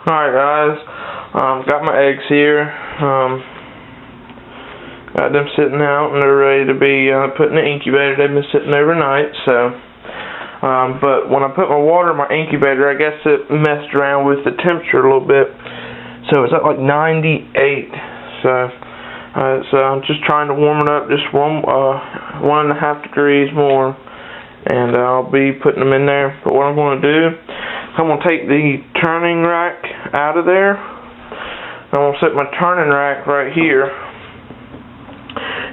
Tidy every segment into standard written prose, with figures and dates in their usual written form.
Alright guys, got my eggs here, got them sitting out and they're ready to be put in the incubator. They've been sitting overnight, so, but when I put my water in my incubator, I guess it messed around with the temperature a little bit, so it's at like 98, so I'm just trying to warm it up just 1.5 degrees more, and I'll be putting them in there. But what I'm going to do, I'm going to take the turning rack out of there. I'm going to set my turning rack right here,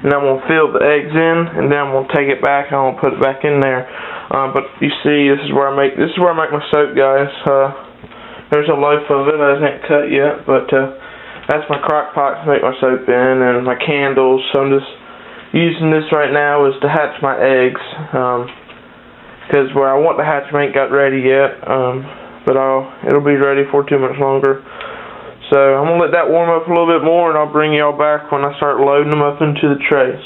and I'm going to fill the eggs in, and then I'm going to take it back and I'm going to put it back in there. But you see, this is where I make my soap, guys. There's a loaf of it that isn't cut yet, but that's my crock pot to make my soap in, and my candles. So I'm just using this right now is to hatch my eggs. Because where I want the hatch ain't got ready yet, but it'll be ready for 2 months longer. So I'm gonna let that warm up a little bit more, and I'll bring y'all back when I start loading them up into the trays.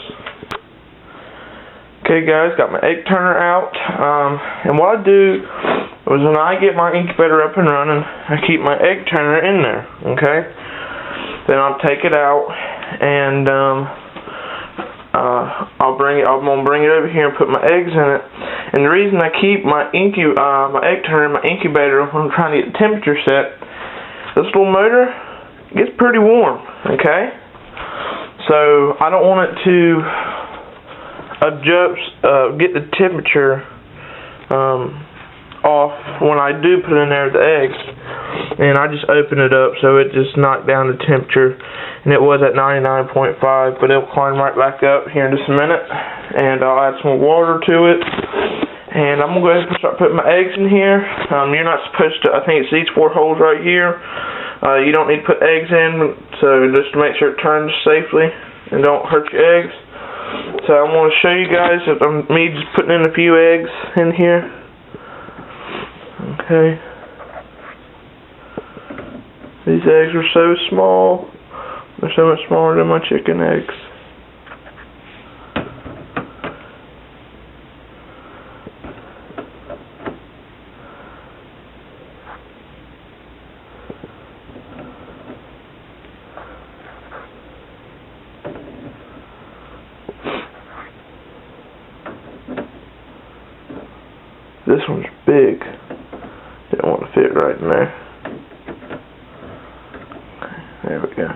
Okay, guys, got my egg turner out, and what I do is when I get my incubator up and running, I keep my egg turner in there. Okay, then I'll take it out and I'm gonna bring it over here and put my eggs in it. And the reason I keep my egg turner in my incubator when I'm trying to get the temperature set, this little motor gets pretty warm, okay? So I don't want it to get the temperature off when I do put in there the eggs. And I just open it up so it just knocked down the temperature, and it was at 99.5, but it'll climb right back up here in just a minute, and I'll add some water to it. And I'm going to go ahead and start putting my eggs in here. You're not supposed to, I think it's these 4 holes right here. You don't need to put eggs in, so just to make sure it turns safely and don't hurt your eggs. So I'm going to show you guys me just putting in a few eggs in here. Okay. These eggs are so small. They're so much smaller than my chicken eggs. This one's big. Didn't want to fit right in there. There we go.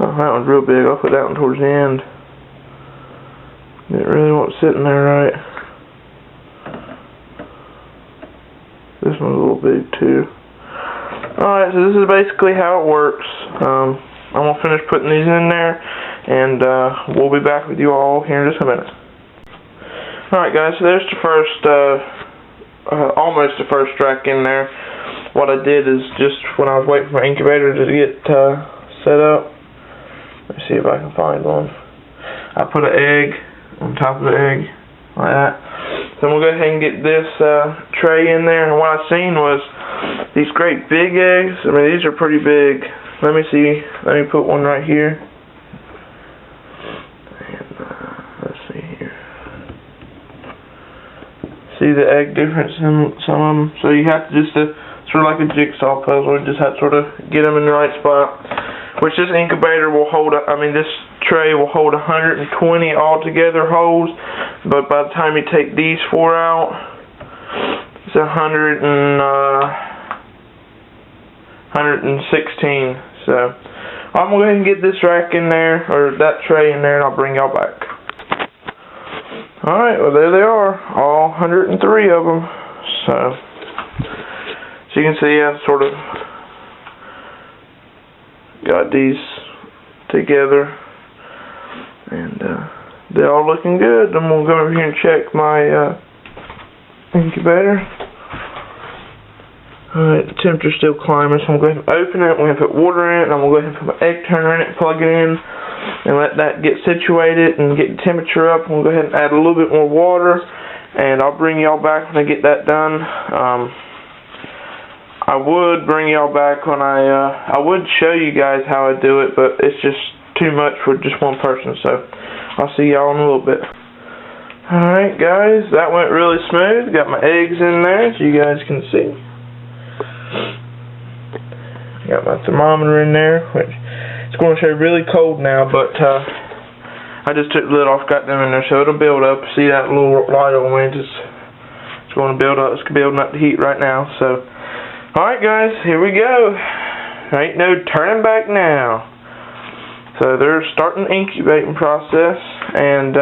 Oh, that one's real big. I'll put that one towards the end. Didn't really want it sitting there right. This one's a little big too. Alright, so this is basically how it works. I'm going to finish putting these in there, and we'll be back with you all here in just a minute. Alright guys, so there's the first, almost the first rack in there. What I did is just when I was waiting for my incubator to get set up, let's see if I can find one. I put an egg on top of the egg, like that. So I'm going to go ahead and get this tray in there, and what I seen was these great big eggs. I mean, these are pretty big. Let me see, let me put one right here. And let's see here. See the egg difference in some of them? So you have to just, sort of like a jigsaw puzzle, you just have to sort of get them in the right spot. Which this incubator will hold, this tray will hold 120 altogether holes, but by the time you take these 4 out, it's 116. So I'm going to go ahead and get this rack in there, or that tray in there, and I'll bring y'all back. Alright, well there they are, all 103 of them. So you can see I've sort of got these together, and they're all looking good. I'm going to go over here and check my incubator. Alright, the temperature's still climbing, so I'm going to go ahead and open it. I'm going to put water in it, and I'm going to go ahead and put my egg turner in it, plug it in, and let that get situated and get the temperature up. I'm going to go ahead and add a little bit more water, and I'll bring y'all back when I get that done. I would bring y'all back when I would show you guys how I do it, but it's just too much for just one person, so I'll see y'all in a little bit. Alright guys, that went really smooth. Got my eggs in there, so you guys can see. Got my thermometer in there, which it's going to show really cold now, but I just took the lid off, got them in there, so it'll build up. See that little light on it? It's going to build up. It's building up the heat right now. So, alright guys, here we go. There ain't no turning back now. So they're starting the incubating process, and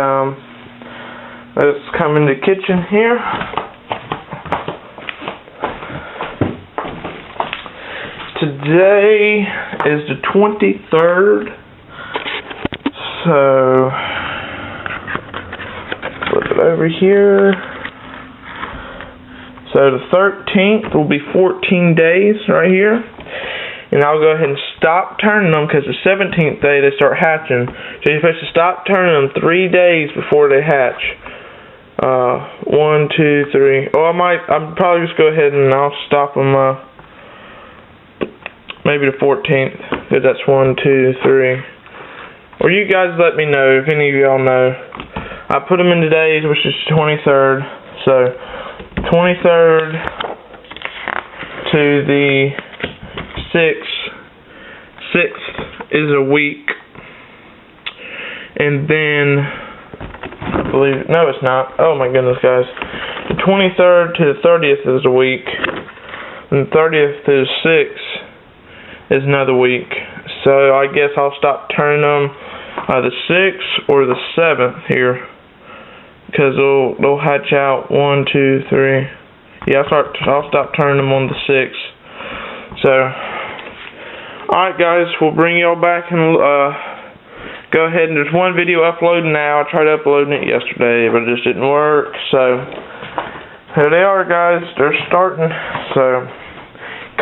let's come in the kitchen here. Today is the 23rd, so flip it over here. So the 13th will be 14 days right here, and I'll go ahead and stop turning them because the 17th day they start hatching. So you're supposed to stop turning them 3 days before they hatch. 1, 2, 3. Oh, I'm probably just go ahead and I'll stop them. Maybe the 14th, because that's 1, 2, 3. Or you guys let me know if any of y'all know. I put them in the days, which is 23rd. So 23rd to the 6th. 6th is a week, and then I believe no, it's not. Oh my goodness, guys! The 23rd to the 30th is a week, and the 30th to the 6th is another week. So I guess I'll stop turning them the 6th or the 7th here, because they'll hatch out 1, 2, 3. Yeah, I'll stop turning them on the 6th. So, alright guys, we'll bring y'all back and go ahead, and there's one video uploading now. I tried uploading it yesterday, but it just didn't work. So here they are, guys. They're starting. So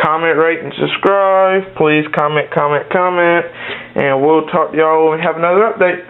comment, rate, and subscribe. Please comment, and we'll talk to y'all when we have another update.